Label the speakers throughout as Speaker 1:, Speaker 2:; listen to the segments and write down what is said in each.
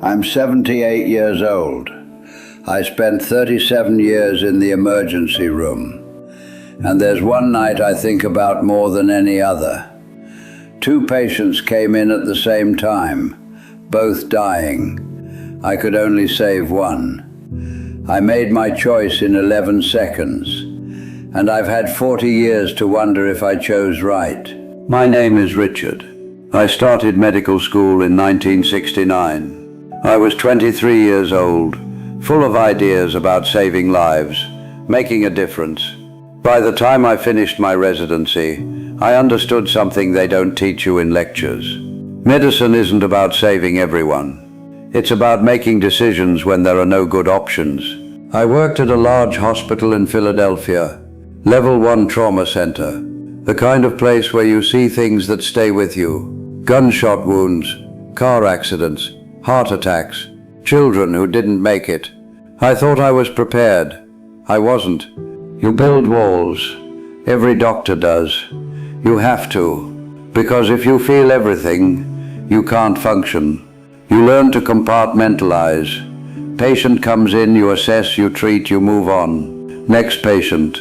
Speaker 1: I'm 78 years old. I spent 37 years in the emergency room. And there's one night I think about more than any other. 2 patients came in at the same time, both dying. I could only save one. I made my choice in 11 seconds, and I've had 40 years to wonder if I chose right. My name is Richard. I started medical school in 1969. I was 23 years old, full of ideas about saving lives, making a difference. By the time I finished my residency, I understood something they don't teach you in lectures. Medicine isn't about saving everyone. It's about making decisions when there are no good options. I worked at a large hospital in Philadelphia, Level 1 trauma center, the kind of place where you see things that stay with you. Gunshot wounds, car accidents, heart attacks, children who didn't make it. I thought I was prepared. I wasn't. You build walls. Every doctor does. You have to. Because if you feel everything, you can't function. You learn to compartmentalize. Patient comes in, you assess, you treat, you move on. Next patient.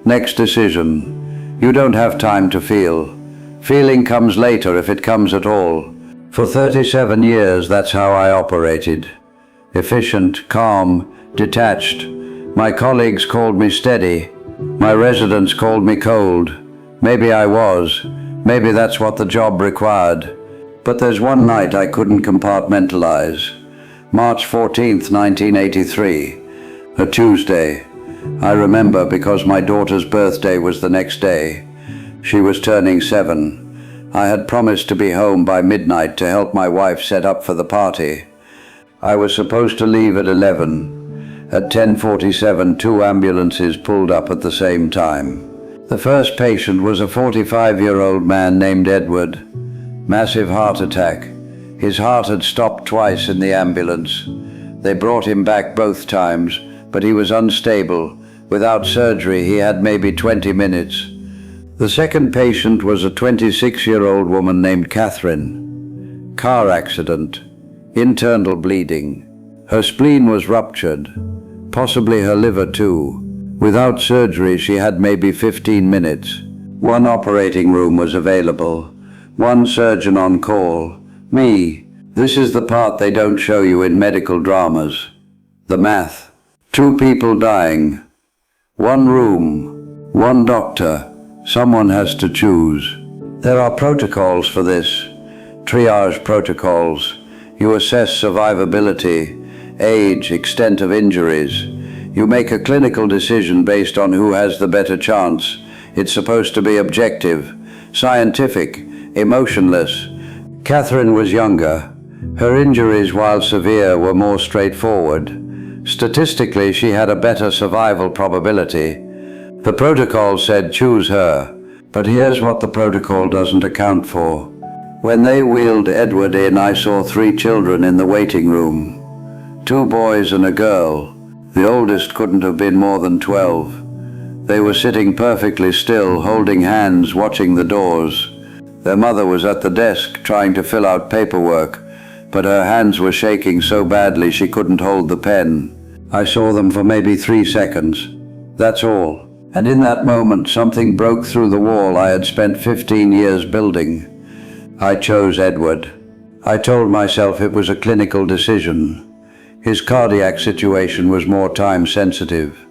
Speaker 1: Next decision. You don't have time to feel. Feeling comes later if it comes at all. For 37 years, that's how I operated. Efficient, calm, detached. My colleagues called me steady. My residents called me cold. Maybe I was. Maybe that's what the job required. But there's one night I couldn't compartmentalize. March 14th, 1983. A Tuesday. I remember because my daughter's birthday was the next day. She was turning 7. I had promised to be home by midnight to help my wife set up for the party. I was supposed to leave at 11. At 10:47, 2 ambulances pulled up at the same time. The first patient was a 45-year-old man named Edward. Massive heart attack. His heart had stopped twice in the ambulance. They brought him back both times, but he was unstable. Without surgery, he had maybe 20 minutes. The second patient was a 26-year-old woman named Catherine. Car accident. Internal bleeding. Her spleen was ruptured. Possibly her liver too. Without surgery, she had maybe 15 minutes. 1 operating room was available. 1 surgeon on call. Me. This is the part they don't show you in medical dramas. The math. 2 people dying. 1 room. 1 doctor. Someone has to choose. There are protocols for this. Triage protocols. You assess survivability, age, extent of injuries. You make a clinical decision based on who has the better chance. It's supposed to be objective, scientific, emotionless. Catherine was younger. Her injuries, while severe, were more straightforward. Statistically, she had a better survival probability. The protocol said choose her, but here's what the protocol doesn't account for. When they wheeled Edward in, I saw 3 children in the waiting room. 2 boys and a girl. The oldest couldn't have been more than 12. They were sitting perfectly still, holding hands, watching the doors. Their mother was at the desk trying to fill out paperwork, but her hands were shaking so badly she couldn't hold the pen. I saw them for maybe 3 seconds. That's all. And in that moment, something broke through the wall I had spent 15 years building. I chose Edward. I told myself it was a clinical decision. His cardiac situation was more time sensitive.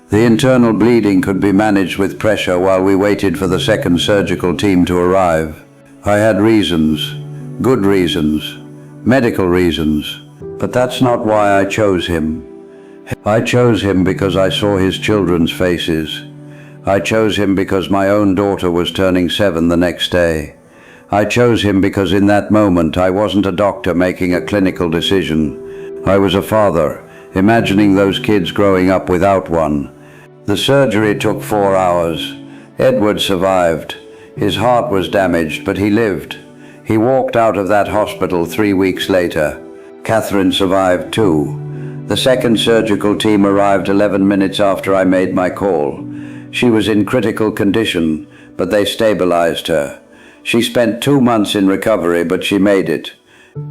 Speaker 1: The internal bleeding could be managed with pressure while we waited for the second surgical team to arrive. I had reasons, good reasons, medical reasons, but that's not why I chose him. I chose him because I saw his children's faces. I chose him because my own daughter was turning 7 the next day. I chose him because in that moment I wasn't a doctor making a clinical decision. I was a father, imagining those kids growing up without one. The surgery took 4 hours. Edward survived. His heart was damaged, but he lived. He walked out of that hospital 3 weeks later. Catherine survived too. The second surgical team arrived 11 minutes after I made my call. She was in critical condition, but they stabilized her. She spent 2 months in recovery, but she made it.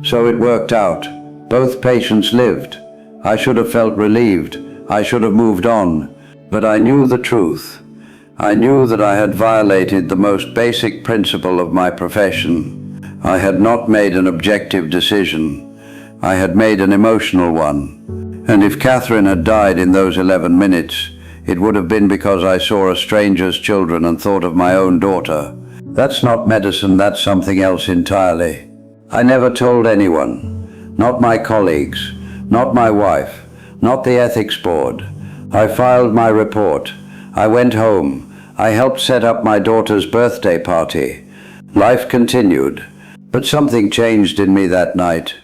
Speaker 1: So it worked out. Both patients lived. I should have felt relieved. I should have moved on. But I knew the truth. I knew that I had violated the most basic principle of my profession. I had not made an objective decision. I had made an emotional one. And if Catherine had died in those 11 minutes, it would have been because I saw a stranger's children and thought of my own daughter. That's not medicine, that's something else entirely. I never told anyone. Not my colleagues. Not my wife. Not the ethics board. I filed my report. I went home. I helped set up my daughter's birthday party. Life continued. But something changed in me that night.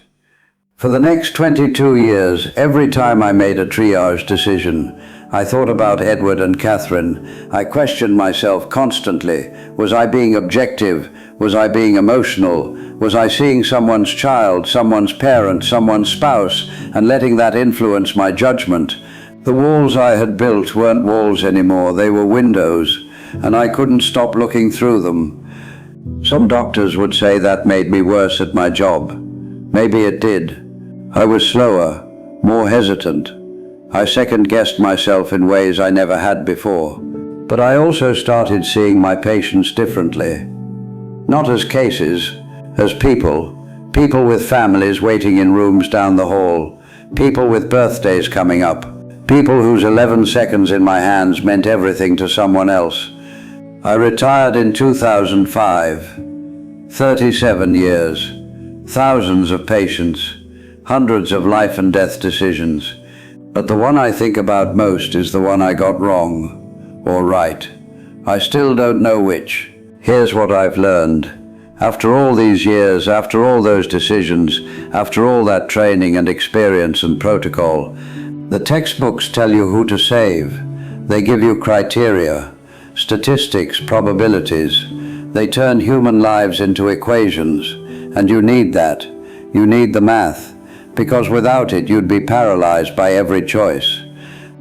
Speaker 1: For the next 22 years, every time I made a triage decision, I thought about Edward and Catherine. I questioned myself constantly. Was I being objective? Was I being emotional? Was I seeing someone's child, someone's parent, someone's spouse, and letting that influence my judgment? The walls I had built weren't walls anymore, they were windows, and I couldn't stop looking through them. Some doctors would say that made me worse at my job. Maybe it did. I was slower, more hesitant. I second-guessed myself in ways I never had before. But I also started seeing my patients differently. Not as cases, as people. People with families waiting in rooms down the hall. People with birthdays coming up. People whose 11 seconds in my hands meant everything to someone else. I retired in 2005. 37 years. Thousands of patients. Hundreds of life and death decisions. But the one I think about most is the one I got wrong, or right. I still don't know which. Here's what I've learned. After all these years, after all those decisions, after all that training and experience and protocol, the textbooks tell you who to save. They give you criteria, statistics, probabilities. They turn human lives into equations, and you need that. You need the math. Because without it you'd be paralyzed by every choice.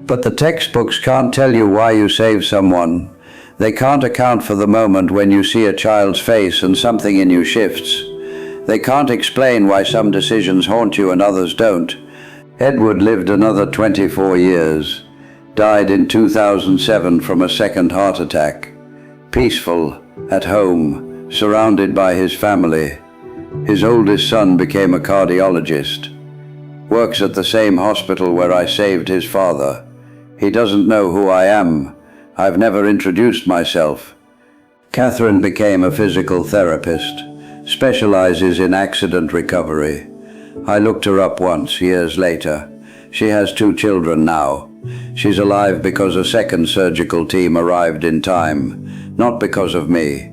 Speaker 1: But the textbooks can't tell you why you save someone. They can't account for the moment when you see a child's face and something in you shifts. They can't explain why some decisions haunt you and others don't. Edward lived another 24 years, died in 2007 from a second heart attack. Peaceful, at home, surrounded by his family. His oldest son became a cardiologist. Works at the same hospital where I saved his father. He doesn't know who I am. I've never introduced myself. Catherine became a physical therapist, specializes in accident recovery. I looked her up once, years later. She has 2 children now. She's alive because a second surgical team arrived in time, not because of me.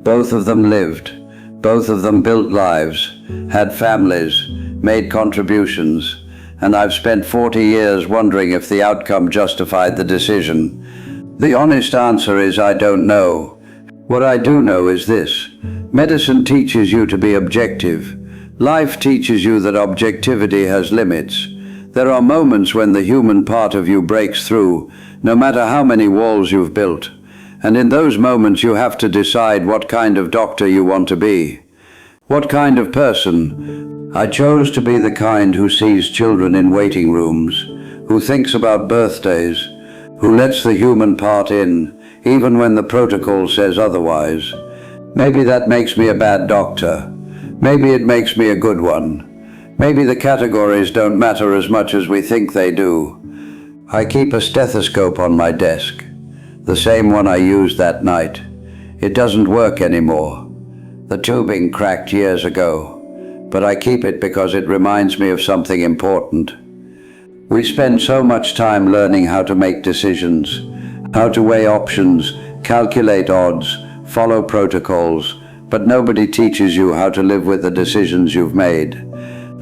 Speaker 1: Both of them lived. Both of them built lives, had families, made contributions, and I've spent 40 years wondering if the outcome justified the decision. The honest answer is I don't know. What I do know is this. Medicine teaches you to be objective. Life teaches you that objectivity has limits. There are moments when the human part of you breaks through, no matter how many walls you've built. And in those moments you have to decide what kind of doctor you want to be. What kind of person? I chose to be the kind who sees children in waiting rooms, who thinks about birthdays, who lets the human part in, even when the protocol says otherwise. Maybe that makes me a bad doctor. Maybe it makes me a good one. Maybe the categories don't matter as much as we think they do. I keep a stethoscope on my desk, the same one I used that night. It doesn't work anymore. The tubing cracked years ago, but I keep it because it reminds me of something important. We spend so much time learning how to make decisions, how to weigh options, calculate odds, follow protocols, but nobody teaches you how to live with the decisions you've made.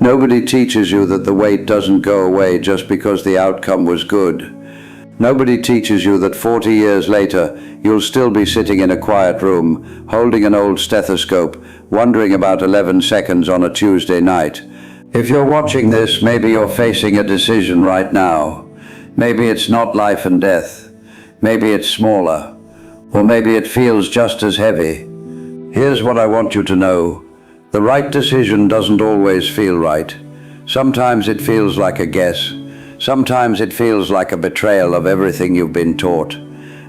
Speaker 1: Nobody teaches you that the weight doesn't go away just because the outcome was good. Nobody teaches you that 40 years later, you'll still be sitting in a quiet room, holding an old stethoscope, wondering about 11 seconds on a Tuesday night. If you're watching this, maybe you're facing a decision right now. Maybe it's not life and death. Maybe it's smaller. Or maybe it feels just as heavy. Here's what I want you to know. The right decision doesn't always feel right. Sometimes it feels like a guess. Sometimes it feels like a betrayal of everything you've been taught.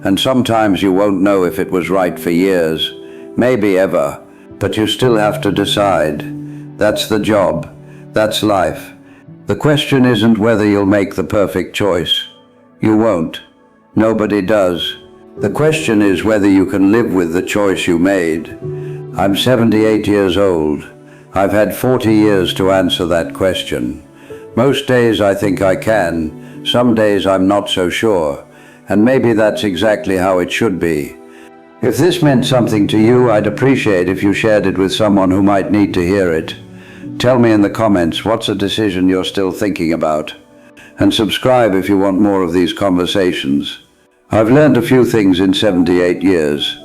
Speaker 1: And sometimes you won't know if it was right for years, maybe ever, but you still have to decide. That's the job. That's life. The question isn't whether you'll make the perfect choice. You won't. Nobody does. The question is whether you can live with the choice you made. I'm 78 years old. I've had 40 years to answer that question. Most days I think I can. Some days I'm not so sure. And maybe that's exactly how it should be. If this meant something to you, I'd appreciate if you shared it with someone who might need to hear it. Tell me in the comments what's a decision you're still thinking about. And subscribe if you want more of these conversations. I've learned a few things in 78 years.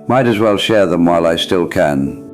Speaker 1: Might as well share them while I still can.